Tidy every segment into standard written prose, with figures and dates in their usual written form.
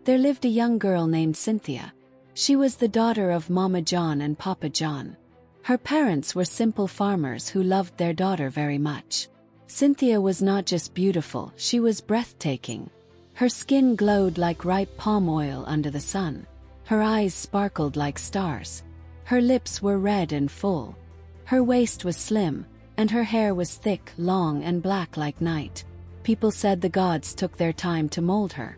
there lived a young girl named Cynthia. She was the daughter of Mama John and Papa John. Her parents were simple farmers who loved their daughter very much. Cynthia was not just beautiful, she was breathtaking. Her skin glowed like ripe palm oil under the sun. Her eyes sparkled like stars. Her lips were red and full. Her waist was slim, and her hair was thick, long and black like night. People said the gods took their time to mold her.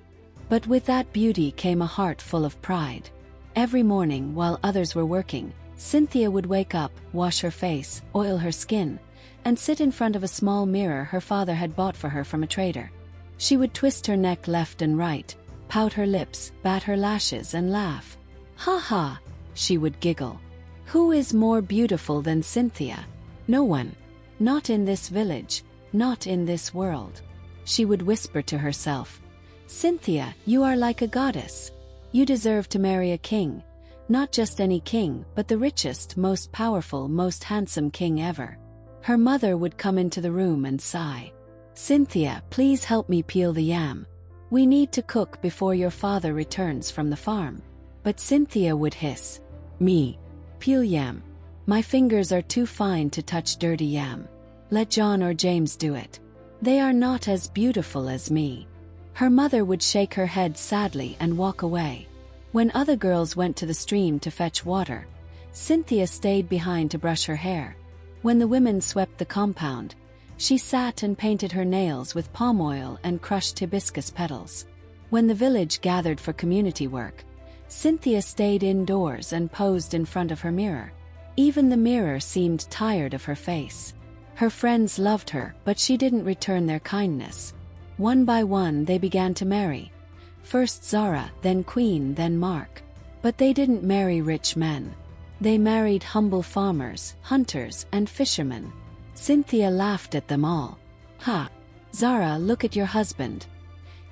But with that beauty came a heart full of pride. Every morning, while others were working, Cynthia would wake up, wash her face, oil her skin, and sit in front of a small mirror her father had bought for her from a trader. She would twist her neck left and right, pout her lips, bat her lashes, and laugh. "Ha ha," she would giggle. "Who is more beautiful than Cynthia? No one. Not in this village, not in this world." She would whisper to herself, "Cynthia, you are like a goddess. You deserve to marry a king. Not just any king, but the richest, most powerful, most handsome king ever." Her mother would come into the room and sigh. "Cynthia, please help me peel the yam. We need to cook before your father returns from the farm." But Cynthia would hiss, "Me? Peel yam? My fingers are too fine to touch dirty yam. Let John or James do it. They are not as beautiful as me." Her mother would shake her head sadly and walk away. When other girls went to the stream to fetch water, Cynthia stayed behind to brush her hair. When the women swept the compound, she sat and painted her nails with palm oil and crushed hibiscus petals. When the village gathered for community work, Cynthia stayed indoors and posed in front of her mirror. Even the mirror seemed tired of her face. Her friends loved her, but she didn't return their kindness. One by one they began to marry. First Zara, then Queen, then Mark. But they didn't marry rich men. They married humble farmers, hunters, and fishermen. Cynthia laughed at them all. "Ha! Zara, look at your husband.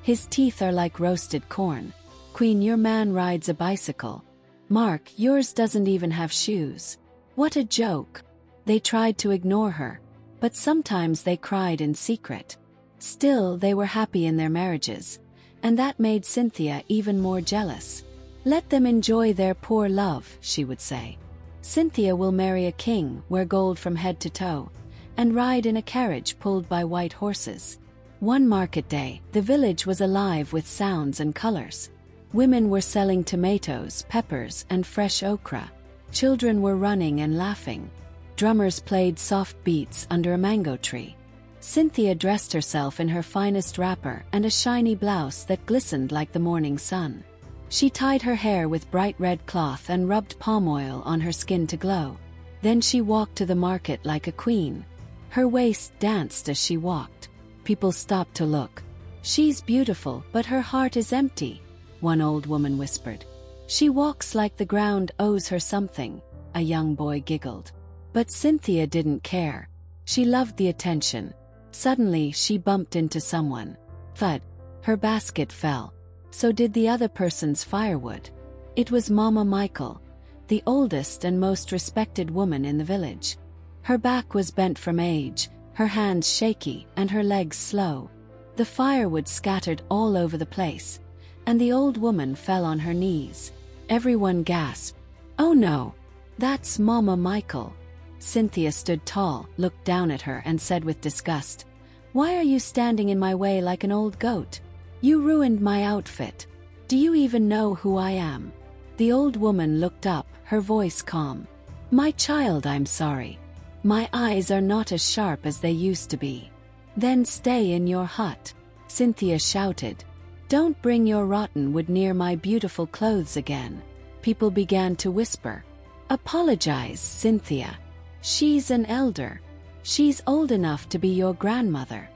His teeth are like roasted corn. Queen, your man rides a bicycle. Mark, yours doesn't even have shoes. What a joke." They tried to ignore her, but sometimes they cried in secret. Still, they were happy in their marriages, and that made Cynthia even more jealous. "Let them enjoy their poor love," she would say. "Cynthia will marry a king, wear gold from head to toe, and ride in a carriage pulled by white horses." One market day, the village was alive with sounds and colors. Women were selling tomatoes, peppers, and fresh okra. Children were running and laughing. Drummers played soft beats under a mango tree. Cynthia dressed herself in her finest wrapper and a shiny blouse that glistened like the morning sun. She tied her hair with bright red cloth and rubbed palm oil on her skin to glow. Then she walked to the market like a queen. Her waist danced as she walked. People stopped to look. "She's beautiful, but her heart is empty," one old woman whispered. "She walks like the ground owes her something," a young boy giggled. But Cynthia didn't care. She loved the attention. Suddenly, she bumped into someone. Thud! Her basket fell. So did the other person's firewood. It was Mama Michael, the oldest and most respected woman in the village. Her back was bent from age, her hands shaky, and her legs slow. The firewood scattered all over the place, and the old woman fell on her knees. Everyone gasped. "Oh no! That's Mama Michael." Cynthia stood tall, looked down at her, and said with disgust, "Why are you standing in my way like an old goat? You ruined my outfit. Do you even know who I am?" The old woman looked up, her voice calm. "My child, I'm sorry. My eyes are not as sharp as they used to be." "Then stay in your hut," Cynthia shouted. "Don't bring your rotten wood near my beautiful clothes again." People began to whisper, "Apologize, Cynthia. She's an elder. She's old enough to be your grandmother."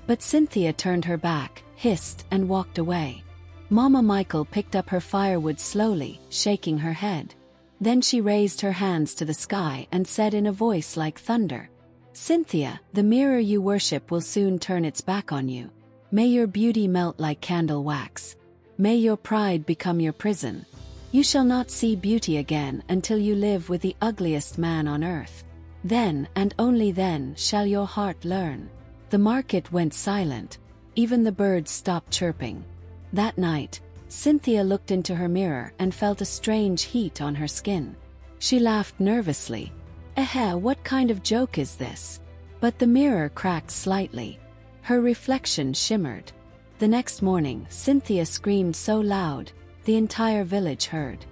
But Cynthia turned her back, hissed, and walked away. Mama Michael picked up her firewood slowly, shaking her head. Then she raised her hands to the sky and said in a voice like thunder, "Cynthia, the mirror you worship will soon turn its back on you. May your beauty melt like candle wax. May your pride become your prison. You shall not see beauty again until you live with the ugliest man on earth. Then, and only then, shall your heart learn." The market went silent. Even the birds stopped chirping. That night, Cynthia looked into her mirror and felt a strange heat on her skin. She laughed nervously. What kind of joke is this? But the mirror cracked slightly. Her reflection shimmered. The next morning, Cynthia screamed so loud, the entire village heard.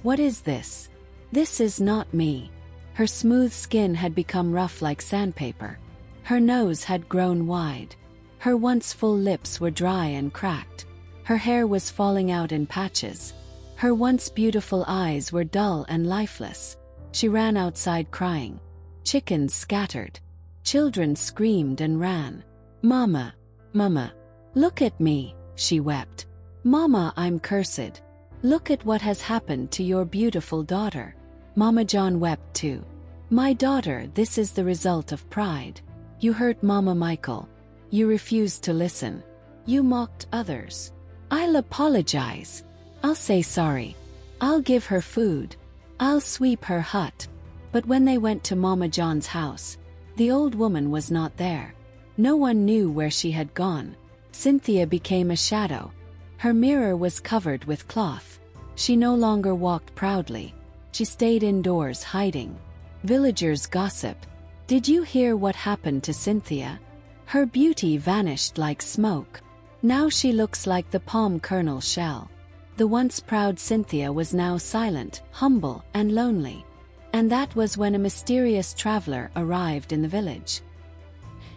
What is this? This is not me. Her smooth skin had become rough like sandpaper. Her nose had grown wide. Her once full lips were dry and cracked. Her hair was falling out in patches. Her once beautiful eyes were dull and lifeless. She ran outside crying. Chickens scattered. Children screamed and ran. Mama, Mama, look at me, she wept. Mama, I'm cursed. Look at what has happened to your beautiful daughter. Mama John wept too. My daughter, this is the result of pride. You hurt Mama Michael. You refused to listen. You mocked others. I'll apologize. I'll say sorry. I'll give her food. I'll sweep her hut. But when they went to Mama John's house, the old woman was not there. No one knew where she had gone. Cynthia became a shadow. Her mirror was covered with cloth. She no longer walked proudly. She stayed indoors hiding. Villagers gossiped. Did you hear what happened to Cynthia? Her beauty vanished like smoke. Now she looks like the palm kernel shell. The once proud Cynthia was now silent, humble, and lonely. And that was when a mysterious traveler arrived in the village.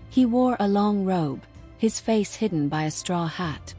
He wore a long robe, his face hidden by a straw hat.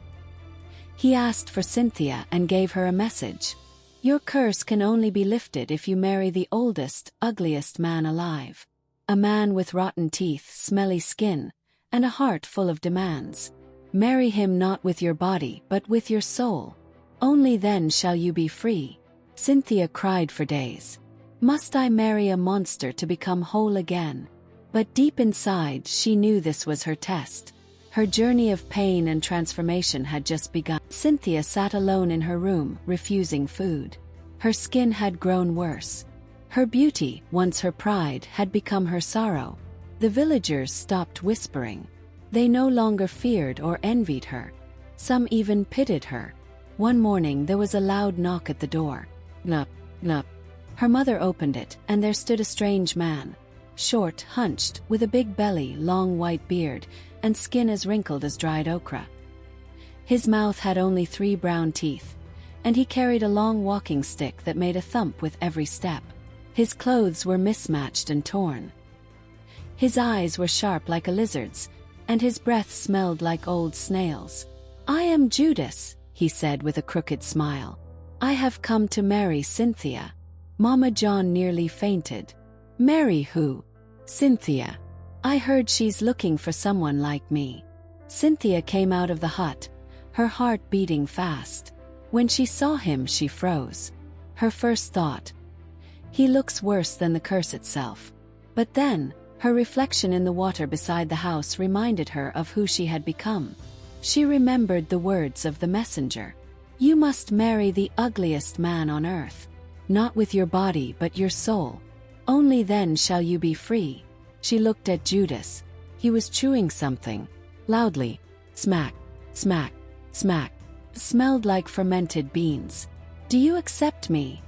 He asked for Cynthia and gave her a message. Your curse can only be lifted if you marry the oldest, ugliest man alive. A man with rotten teeth, smelly skin, and a heart full of demands. Marry him not with your body but with your soul. Only then shall you be free. Cynthia cried for days. Must I marry a monster to become whole again? But deep inside she knew this was her test. Her journey of pain and transformation had just begun. Cynthia sat alone in her room, refusing food. Her skin had grown worse. Her beauty, once her pride, had become her sorrow. The villagers stopped whispering. They no longer feared or envied her. Some even pitied her. One morning there was a loud knock at the door. Knock, knock. Her mother opened it, and there stood a strange man. Short, hunched, with a big belly, long white beard, and skin as wrinkled as dried okra. His mouth had only 3 brown teeth, and he carried a long walking stick that made a thump with every step. His clothes were mismatched and torn. His eyes were sharp like a lizard's, and his breath smelled like old snails. I am Judas, he said with a crooked smile. I have come to marry Cynthia. Mama John nearly fainted. Marry who? Cynthia. I heard she's looking for someone like me. Cynthia came out of the hut, her heart beating fast. When she saw him, she froze. Her first thought, he looks worse than the curse itself. But then, her reflection in the water beside the house reminded her of who she had become. She remembered the words of the messenger. You must marry the ugliest man on earth. Not with your body but your soul. Only then shall you be free. She looked at Judas. He was chewing something. Loudly. Smack, smack, smack. Smelled like fermented beans. Do you accept me?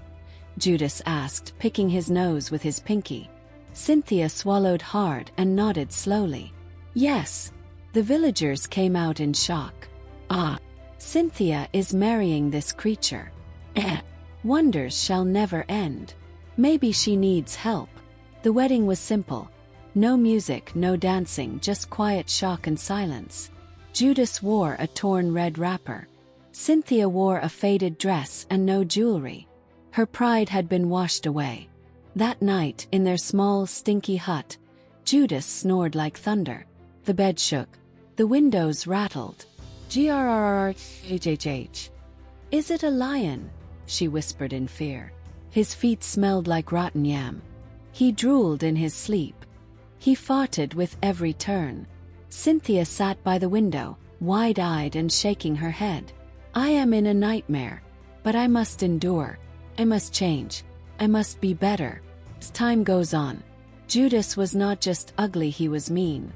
Judas asked, picking his nose with his pinky. Cynthia swallowed hard and nodded slowly. Yes. The villagers came out in shock. Ah, Cynthia is marrying this creature. Wonders shall never end. Maybe she needs help. The wedding was simple. No music, no dancing, just quiet shock and silence. Judas wore a torn red wrapper. Cynthia wore a faded dress and no jewelry. Her pride had been washed away. That night, in their small, stinky hut, Judas snored like thunder. The bed shook. The windows rattled. Grrrrrhhh. Is it a lion? She whispered in fear. His feet smelled like rotten yam. He drooled in his sleep. He farted with every turn. Cynthia sat by the window, wide-eyed and shaking her head. I am in a nightmare. But I must endure. I must change. I must be better. As time goes on, Judas was not just ugly, he was mean.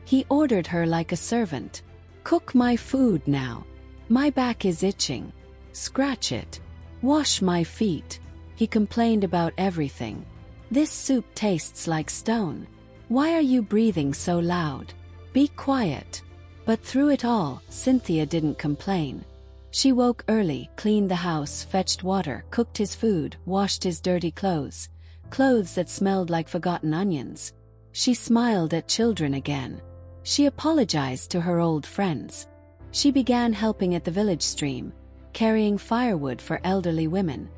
He ordered her like a servant. Cook my food now. My back is itching. Scratch it. Wash my feet. He complained about everything. This soup tastes like stone. Why are you breathing so loud? Be quiet. But through it all, Cynthia didn't complain. She woke early, cleaned the house, fetched water, cooked his food, washed his dirty clothes that smelled like forgotten onions. She smiled at children again. She apologized to her old friends. She began helping at the village stream, carrying firewood for elderly women,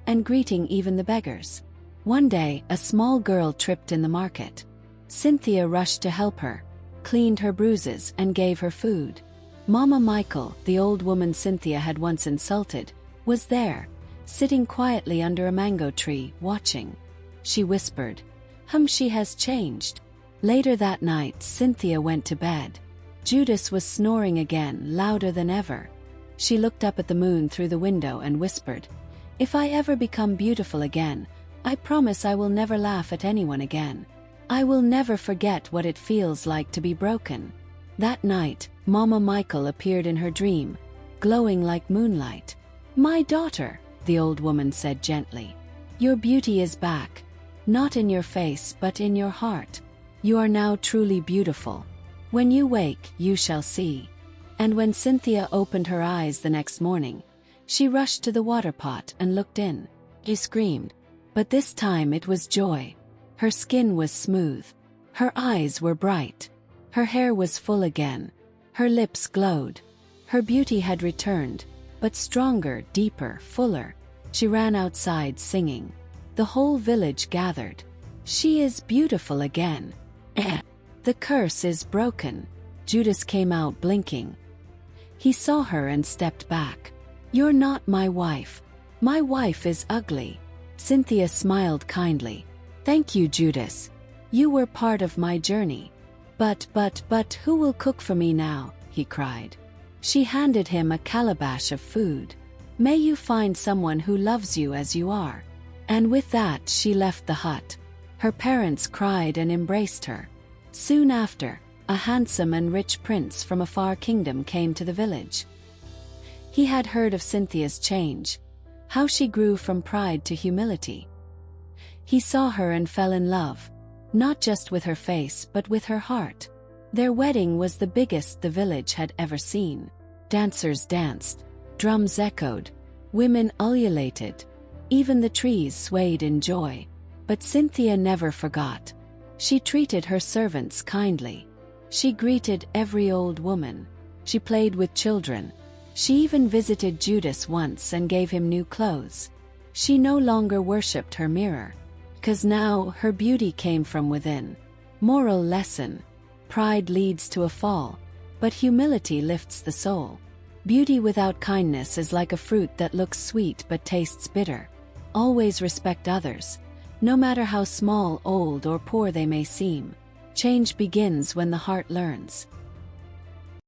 and greeting even the beggars. One day, a small girl tripped in the market. Cynthia rushed to help her, cleaned her bruises, and gave her food. Mama Michael, the old woman Cynthia had once insulted, was there, sitting quietly under a mango tree, watching. She whispered, she has changed." Later that night, Cynthia went to bed. Judas was snoring again, louder than ever. She looked up at the moon through the window and whispered, "If I ever become beautiful again, I promise I will never laugh at anyone again. I will never forget what it feels like to be broken." That night, Mama Michael appeared in her dream, glowing like moonlight. "My daughter," the old woman said gently, "your beauty is back. Not in your face but in your heart. You are now truly beautiful. When you wake, you shall see." And when Cynthia opened her eyes the next morning, she rushed to the water pot and looked in. She screamed. But this time it was joy. Her skin was smooth. Her eyes were bright. Her hair was full again. Her lips glowed. Her beauty had returned, but stronger, deeper, fuller. She ran outside singing. The whole village gathered. "She is beautiful again. The curse is broken." Judas came out blinking. He saw her and stepped back. "You're not my wife. My wife is ugly." Cynthia smiled kindly. "Thank you, Judas. You were part of my journey." But who will cook for me now?" he cried. She handed him a calabash of food. "May you find someone who loves you as you are." And with that she left the hut. Her parents cried and embraced her. Soon after, a handsome and rich prince from a far kingdom came to the village. He had heard of Cynthia's change, how she grew from pride to humility. He saw her and fell in love, not just with her face but with her heart. Their wedding was the biggest the village had ever seen. Dancers danced, drums echoed, women ululated. Even the trees swayed in joy. But Cynthia never forgot. She treated her servants kindly. She greeted every old woman. She played with children. She even visited Judas once and gave him new clothes. She no longer worshipped her mirror, 'cause now her beauty came from within. Moral lesson: pride leads to a fall, but humility lifts the soul. Beauty without kindness is like a fruit that looks sweet but tastes bitter. Always respect others, no matter how small, old, or poor they may seem. Change begins when the heart learns.